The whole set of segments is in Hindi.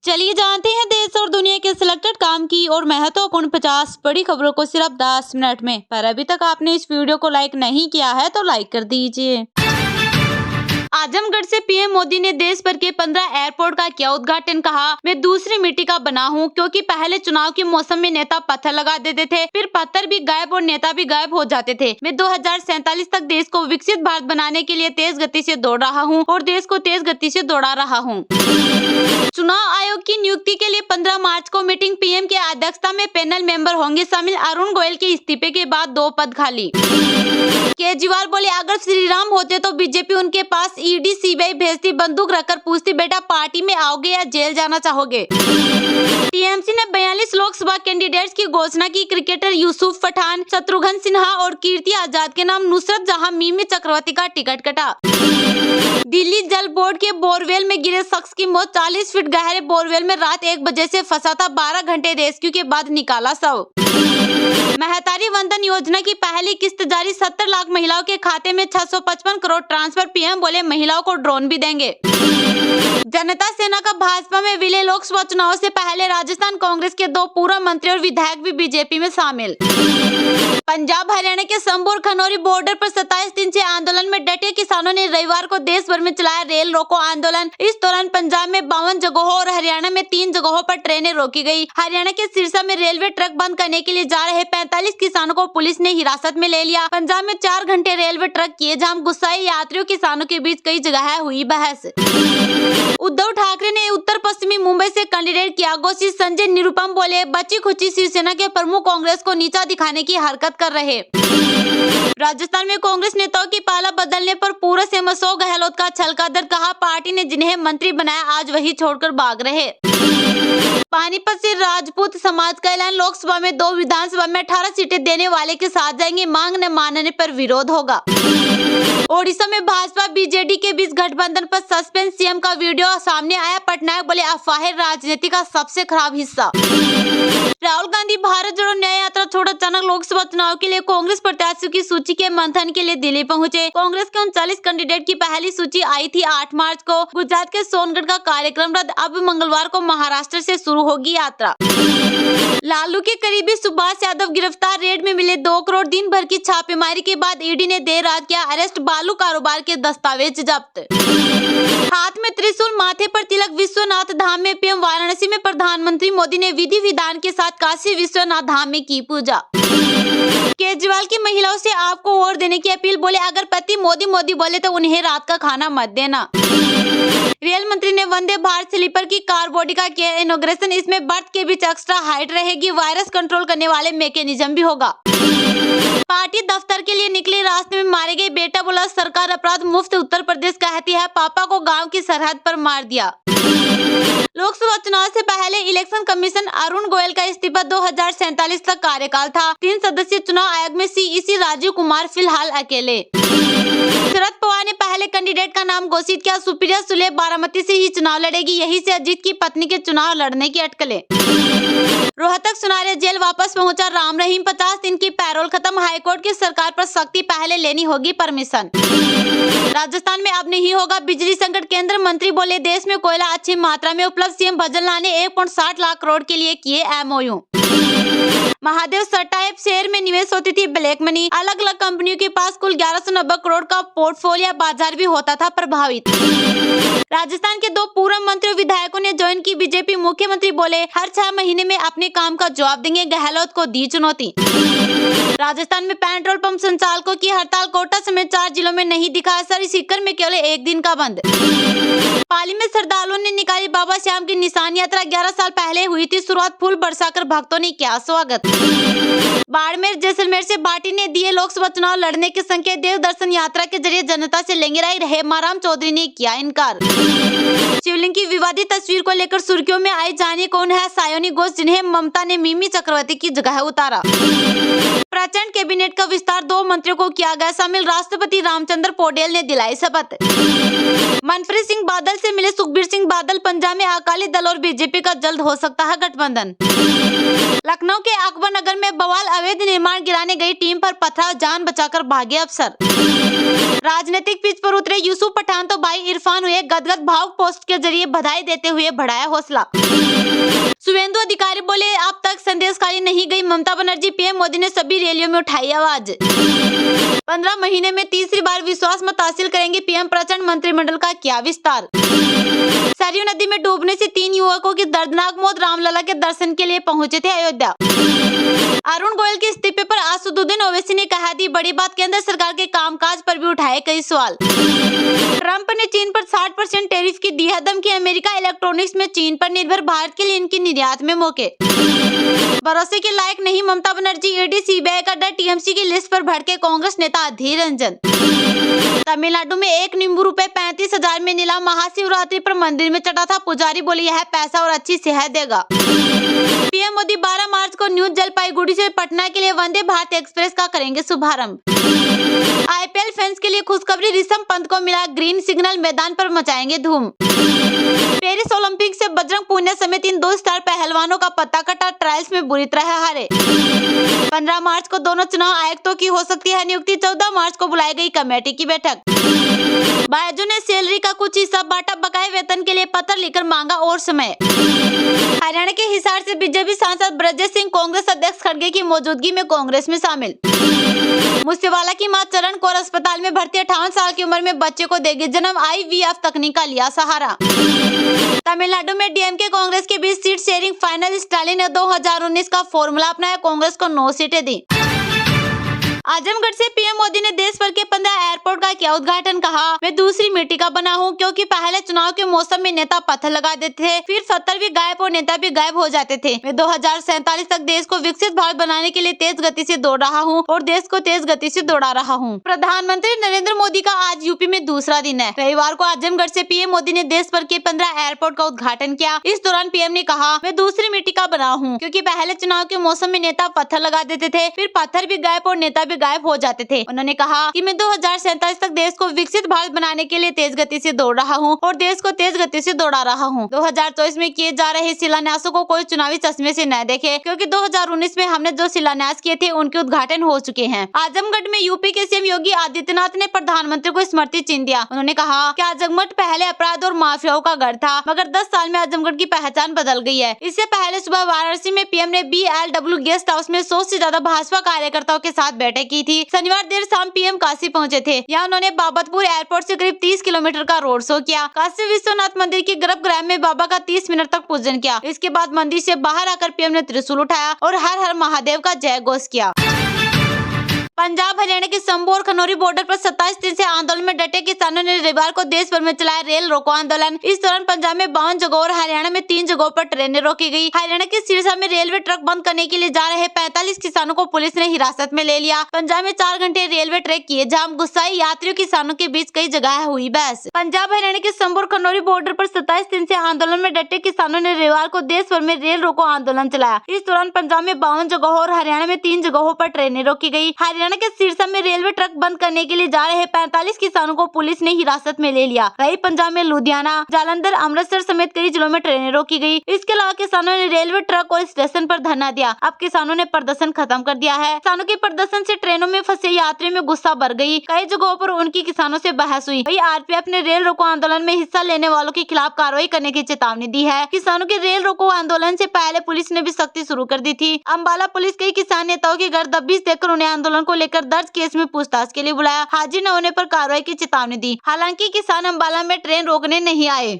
चलिए जानते हैं देश और दुनिया के सिलेक्टेड काम की और महत्वपूर्ण 50 बड़ी खबरों को सिर्फ 10 मिनट में। पर अभी तक आपने इस वीडियो को लाइक नहीं किया है तो लाइक कर दीजिए। आजमगढ़ से पीएम मोदी ने देश भर के 15 एयरपोर्ट का किया उद्घाटन। कहा, मैं दूसरी मिट्टी का बना हूं, क्योंकि पहले चुनाव के मौसम में नेता पत्थर लगा देते थे, फिर पत्थर भी गायब और नेता भी गायब हो जाते थे। मैं 2047 तक देश को विकसित भारत बनाने के लिए तेज गति से दौड़ रहा हूं और देश को तेज गति से दौड़ा रहा हूं। चुनाव आयोग की नियुक्ति के लिए 15 मार्च को मीटिंग। पीएम की अध्यक्षता में पैनल मेंबर होंगे शामिल। अरुण गोयल के इस्तीफे के बाद 2 पद खाली। केजरीवाल बोले, अगर श्री राम होते तो बीजेपी उनके पास ईडी सीबीआई भेजती, बंदूक रखकर पूछती, बेटा पार्टी में आओगे या जेल जाना चाहोगे। टीएमसी ने 42 लोकसभा कैंडिडेट्स की घोषणा की। क्रिकेटर यूसुफ पठान, शत्रुघ्न सिन्हा और कीर्ति आजाद के नाम नुसरत जहां मिमी चक्रवर्ती का टिकट कटा। दिल्ली जल बोर्ड के बोरवेल में गिरे शख्स की मौत। 40 फीट गहरे बोरवेल में रात 1 बजे से फंसा था। 12 घंटे रेस्क्यू के बाद निकाला शव। महतारी वंदन योजना की पहली किस्त जारी। 70 लाख महिलाओं के खाते में 655 करोड़ ट्रांसफर। पीएम बोले, महिलाओं को ड्रोन भी देंगे। जनता सेना का भाजपा में विलय। लोकसभा चुनाव से पहले राजस्थान कांग्रेस के 2 पूर्व मंत्री और विधायक भी बीजेपी में शामिल। पंजाब हरियाणा के संबू और खनौरी बॉर्डर पर 27 दिन से आंदोलन में डटे किसानों ने रविवार को देश भर में चलाया रेल रोको आंदोलन। इस दौरान पंजाब में 52 जगहों और हरियाणा में 3 जगहों पर ट्रेनें रोकी गई। हरियाणा के सिरसा में रेलवे ट्रैक बंद करने के लिए जा रहे 45 किसानों को पुलिस ने हिरासत में ले लिया। पंजाब में 4 घंटे रेलवे ट्रैक किए जाम। गुस्साए यात्रियों किसानों के बीच कई जगह हुई बहस। उद्धव ठाकरे ने उत्तर पश्चिमी मुंबई से कैंडिडेट किया घोषित। संजय निरुपम बोले, बची खुची शिवसेना के प्रमुख कांग्रेस को नीचा दिखाने की हरकत कर रहे। राजस्थान में कांग्रेस नेताओं की पाला बदलने पर पूरा सहमत। अशोक गहलोत का छलका दर। कहा, पार्टी ने जिन्हें मंत्री बनाया आज वही छोड़कर भाग रहे। पानीपत से राजपूत समाज का ऐलान। लोकसभा में 2 विधानसभा में 18 सीटें देने वाले के साथ जाएंगे। मांग न मानने पर विरोध होगा। ओडिशा में भाजपा बीजेडी के बीच गठबंधन पर सस्पेंस। सीएम का वीडियो सामने आया। पटनायक बोले, अफवाहें राजनीति का सबसे खराब हिस्सा। राहुल गांधी भारत जोड़ो न्याय यात्रा छोड़ अचानक लोकसभा चुनाव के लिए कांग्रेस प्रत्याशियों की सूची के मंथन के लिए दिल्ली पहुंचे। कांग्रेस के 39 कैंडिडेट की पहली सूची आई थी 8 मार्च को। गुजरात के सोनगढ़ का कार्यक्रम रद्द। अब मंगलवार को महाराष्ट्र से शुरू होगी यात्रा। लालू के करीबी सुभाष यादव गिरफ्तार। रेड में मिले 2 करोड़। दिन भर की छापेमारी के बाद ईडी ने देर रात किया अरेस्ट। बालू कारोबार के दस्तावेज जब्त। हाथ में त्रिशूल, माथे पर तिलक। विश्वनाथ धाम में पीएम। वाराणसी में प्रधानमंत्री मोदी ने विधि विधान के साथ काशी विश्वनाथ धाम में की पूजा। केजरीवाल की महिलाओं से आपको वोट देने की अपील। बोले, अगर पति मोदी मोदी बोले तो उन्हें रात का खाना मत देना। रेल मंत्री ने वंदे भारत स्लीपर की कार बॉडी का किया इनॉग्रेशन। इसमें बर्थ के बीच एक्स्ट्रा हाइट रहेगी। वायरस कंट्रोल करने वाले मैकेनिज्म भी होगा। पार्टी दफ्तर के लिए निकले रास्ते में मारे गए बेटा। बोला, सरकार अपराध मुफ्त। उत्तर प्रदेश कहती है पापा को गांव की सरहद पर मार दिया। लोकसभा चुनाव से पहले इलेक्शन कमीशन। अरुण गोयल का इस्तीफा। 2047 तक कार्यकाल था। 3 सदस्यीय चुनाव आयोग में सीईसी राजीव कुमार फिलहाल अकेले। शरद पवार ने पहले कैंडिडेट का नाम घोषित किया। सुप्रिया सुले बारामती से ही चुनाव लड़ेगी। यही से अजीत की पत्नी के चुनाव लड़ने की अटकलें। रोहतक सुनारिया जेल वापस पहुंचा राम रहीम। 50 दिन की पैरोल खत्म। हाईकोर्ट की सरकार पर सख्ती। पहले लेनी होगी परमिशन। राजस्थान में अब नहीं होगा बिजली संकट। केंद्र मंत्री बोले, देश में कोयला अच्छी मात्रा में उपलब्ध। सीएम भजनलाल ने 1.60 लाख करोड़ के लिए किए एमओयू। महादेव सट्टा ऐप शेयर में निवेश होती थी ब्लैक मनी। अलग अलग कंपनियों के पास कुल 1190 करोड़ का पोर्टफोलियो। बाजार भी होता था प्रभावित। राजस्थान के 2 पूर्व मंत्री और विधायकों ने ज्वाइन की बीजेपी। मुख्यमंत्री बोले, हर 6 महीने में अपने काम का जवाब देंगे। गहलोत को दी चुनौती। राजस्थान में पेट्रोल पंप संचालकों की हड़ताल। कोटा समेत 4 जिलों में नहीं दिखा असर। सीकर में केवल 1 दिन का बंद। पाली में श्रद्धालुओं ने निकाली बाबा श्याम की निशान यात्रा। 11 साल पहले हुई थी शुरुआत। फूल बरसाकर भक्तों ने किया स्वागत। बाड़मेर जैसलमेर से पार्टी ने दिए लोकसभा चुनाव लड़ने के संकेत। देव दर्शन यात्रा के जरिए जनता से लेंगे राय। हेमाराम चौधरी ने किया इनकार। शिवलिंग की विवादित तस्वीर को लेकर सुर्खियों में आई। जानिए कौन है सायोनी घोष, जिन्हें ममता ने मिमी चक्रवर्ती की जगह उतारा। प्रचंड कैबिनेट का विस्तार। 2 मंत्रियों को किया गया शामिल। राष्ट्रपति रामचंद्र पौडेल ने दिलाई शपथ। मनप्रीत सिंह बादल से मिले सुखबीर सिंह बादल। पंजाब में अकाली दल और बीजेपी का जल्द हो सकता है गठबंधन। लखनऊ के अकबर नगर में बवाल, अवैध निर्माण गिराने गई टीम पर पथराव, जान बचाकर भागे अफसर। राजनीतिक पिच पर उतरे यूसुफ पठान तो भाई इरफान हुए गदगद, भाव पोस्ट के जरिए बधाई देते हुए बढ़ाया हौसला। शुभेंदु अधिकारी बोले, अब तक संदेश खाली नहीं गई ममता बनर्जी, पीएम मोदी ने सभी रैलियों में उठाई आवाज। 15 महीने में तीसरी बार विश्वास मत हासिल करेंगे पीएम, प्रचंड मंत्रिमंडल का किया विस्तार। सरयू नदी में डूबने से 3 युवकों की दर्दनाक मौत, रामलला के दर्शन के लिए पहुंचे थे अयोध्या। अरुण गोयल के इस्तीफे पर असदुद्दीन ओवैसी ने कहा दी बड़ी बात, केंद्र सरकार के कामकाज पर भी उठाए कई सवाल। ट्रंप ने चीन पर 60% टैरिफ की दी है धमकी, अमेरिका इलेक्ट्रॉनिक्स में चीन पर निर्भर, भारत के लिए इनकी निर्यात में मौके। भरोसे के लायक नहीं ममता बनर्जी, ईडी सीबीआई का डर, टीएमसी की लिस्ट पर भड़के कांग्रेस नेता अधीर रंजन। तमिलनाडु में एक नींबू रुपए 35,000 में नीलाम, महाशिवरात्रि पर मंदिर में चढ़ा था, पुजारी बोले यह पैसा और अच्छी सेहत देगा। पीएम मोदी 12 मार्च को न्यू जलपाईगुड़ी से पटना के लिए वंदे भारत एक्सप्रेस का करेंगे शुभारंभ। आईपीएल फैंस के लिए खुशखबरी, ऋषभ पंत को मिला ग्रीन सिग्नल, मैदान पर मचाएंगे धूम। पेरिस ओलंपिक से बजरंग पूनिया समेत इन 2 स्टार पहलवानों का पत्ता कटा, ट्रायल्स में बुरी तरह हारे। 15 मार्च को दोनों चुनाव आयुक्तों की हो सकती है नियुक्ति, 14 मार्च को बुलाई गई कमेटी की बैठक। बायजू ने सैलरी का कुछ हिस्सा बांटा, बकाये वेतन के लिए पत्र लिखकर मांगा और समय। हरियाणा के हिसार से बीजेपी सांसद ब्रजेश सिंह कांग्रेस अध्यक्ष खड़गे की मौजूदगी में कांग्रेस में शामिल। मुसेवाला की मां चरण कौर अस्पताल में भर्ती, 58 साल की उम्र में बच्चे को देगी जन्म, IVF तकनीक का लिया सहारा। तमिलनाडु में डीएमके कांग्रेस के बीच सीट शेयरिंग फाइनल, स्टालिन ने 2019 का फॉर्मूला अपनाया, कांग्रेस को 9 सीटें दी। आजमगढ़ से पीएम मोदी ने देश भर के 15 एयरपोर्ट का किया उद्घाटन, कहा मैं दूसरी मिट्टी का बना हूं, क्योंकि पहले चुनाव के मौसम में नेता पत्थर लगा देते थे, फिर 70 भी गायब और नेता भी गायब हो जाते थे। मैं 2047 तक देश को विकसित भारत बनाने के लिए तेज गति से दौड़ रहा हूं और देश को तेज गति से दौड़ा रहा हूं। प्रधानमंत्री नरेंद्र मोदी का आज यूपी में दूसरा दिन है। रविवार को आजमगढ़ से पीएम मोदी ने देश भर के 15 एयरपोर्ट का उद्घाटन किया। इस दौरान पीएम ने कहा मैं दूसरी मिट्टी का बना हूँ, क्योंकि पहले चुनाव के मौसम में नेता पत्थर लगा देते थे, फिर पत्थर भी गायब और नेता भी गायब हो जाते थे। उन्होंने कहा कि मैं 2047 तक देश को विकसित भारत बनाने के लिए तेज गति से दौड़ रहा हूं और देश को तेज गति से दौड़ा रहा हूं। 2024 में किए जा रहे शिलान्यासों को कोई चुनावी चश्मे से न देखे, क्योंकि 2019 में हमने जो शिलान्यास किए थे उनके उद्घाटन हो चुके हैं। आजमगढ़ में यूपी के सीएम योगी आदित्यनाथ ने प्रधानमंत्री को स्मृति चिन्ह दिया। उन्होंने कहा कि आजमगढ़ पहले अपराध और माफियाओं का गढ़ था, मगर 10 साल में आजमगढ़ की पहचान बदल गई है। इससे पहले सुबह वाराणसी में पीएम ने BLW गेस्ट हाउस में 100 से ज्यादा भाजपा कार्यकर्ताओं के साथ बैठक की थी। शनिवार देर शाम पीएम काशी पहुंचे थे। यहाँ उन्होंने बाबतपुर एयरपोर्ट से करीब 30 किलोमीटर का रोड शो किया। काशी विश्वनाथ मंदिर की गर्भगृह में बाबा का 30 मिनट तक पूजन किया। इसके बाद मंदिर से बाहर आकर पीएम ने त्रिशूल उठाया और हर हर महादेव का जय घोष किया। पंजाब हरियाणा के संभू और खनौरी बॉर्डर पर 27 दिन से आंदोलन में डटे किसानों ने रविवार को देश भर में चलाया रेल रोको आंदोलन। इस दौरान पंजाब में 52 जगहों और हरियाणा में 3 जगहों पर ट्रेनें रोकी गई। हरियाणा के सिरसा में रेलवे ट्रैक बंद करने के लिए जा रहे 45 किसानों को पुलिस ने हिरासत में ले लिया। पंजाब में 4 घंटे रेलवे ट्रैक किए जाम, गुस्साए यात्रियों किसानों के बीच कई जगह हुई बहस। पंजाब हरियाणा के संभू और खनौरी बॉर्डर पर 27 दिन से आंदोलन में डटे किसानों ने रविवार को देश भर में रेल रोको आंदोलन चलाया। इस दौरान पंजाब में 52 जगहों और हरियाणा में 3 जगहों पर ट्रेनें रोकी गई। हरियाणा के सिरसा में रेलवे ट्रैक बंद करने के लिए जा रहे 45 किसानों को पुलिस ने हिरासत में ले लिया। वहीं पंजाब में लुधियाना, जालंधर, अमृतसर समेत कई जिलों में ट्रेनें रोकी गई। इसके अलावा किसानों ने रेलवे ट्रैक और स्टेशन पर धरना दिया। अब किसानों ने प्रदर्शन खत्म कर दिया है। किसानों के प्रदर्शन से ट्रेनों में फंसे यात्रियों में गुस्सा बढ़ गई। कई जगहों पर उनकी किसानों से बहस हुई। वहीं आरपीएफ ने रेल रोको आंदोलन में हिस्सा लेने वालों के खिलाफ कार्रवाई करने की चेतावनी दी है। किसानों के रेल रोको आंदोलन से पहले पुलिस ने भी सख्ती शुरू कर दी थी। अम्बाला पुलिस कई किसान नेताओं के घर दबिश देकर उन्हें आंदोलन को लेकर दर्ज केस में पूछताछ के लिए बुलाया। हाजिर न होने पर कार्रवाई की चेतावनी दी। हालांकि किसान अम्बाला में ट्रेन रोकने नहीं आए।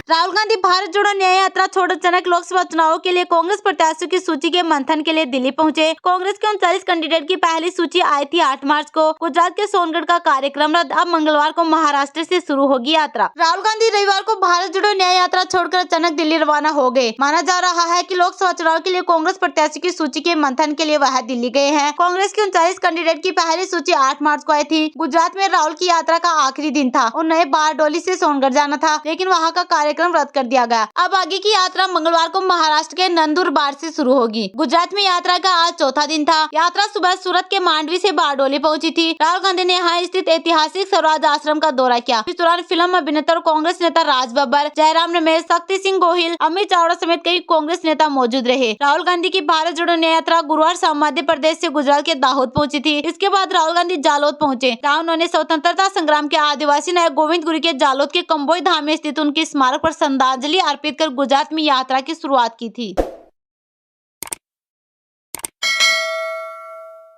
राहुल गांधी भारत जोड़ो न्याय यात्रा छोड़ अचानक लोकसभा चुनावों के लिए कांग्रेस प्रत्याशियों की सूची के मंथन के लिए दिल्ली पहुंचे। कांग्रेस के 39 कैंडिडेट की पहली सूची आई थी 8 मार्च को। गुजरात के सोनगढ़ का कार्यक्रम रद्द, अब मंगलवार को महाराष्ट्र से शुरू होगी यात्रा। राहुल गांधी रविवार को भारत जोड़ो न्याय यात्रा छोड़कर अचानक दिल्ली रवाना हो गए। माना जा रहा है कि लोकसभा चुनाव के लिए कांग्रेस प्रत्याशी की सूची के मंथन के लिए वह दिल्ली गए हैं। कांग्रेस के 39 कैंडिडेट की पहली सूची 8 मार्च को आई थी। गुजरात में राहुल की यात्रा का आखिरी दिन था और नए बारडोली से सोनगढ़ जाना था, लेकिन वहाँ का कार्यक्रम रद्द कर दिया गया। अब आगे की यात्रा मंगलवार को महाराष्ट्र के नंदुरबार से शुरू होगी। गुजरात में यात्रा का आज चौथा दिन था। यात्रा सुबह सूरत के मांडवी से बारडोली पहुंची थी। राहुल गांधी ने यहाँ स्थित ऐतिहासिक स्वराज आश्रम का दौरा किया। इस दौरान फिल्म अभिनेता और कांग्रेस नेता राज बब्बर, जयराम रमेश, शक्ति सिंह गोहिल, अमित चावड़ा समेत कई कांग्रेस नेता मौजूद रहे। राहुल गांधी की भारत जोड़ो न्याय यात्रा गुरुवार शाम मध्य प्रदेश से गुजरात के दाहोद पहुंची थी। इसके बाद राहुल गांधी जालोद पहुंचे, जहां उन्होंने स्वतंत्रता संग्राम के आदिवासी नायक गोविंद गुरु के जालोद के कंबोई धाम में स्थित उनके स्मारक पर श्रद्धांजलि अर्पित कर गुजरात में यात्रा की शुरुआत की थी।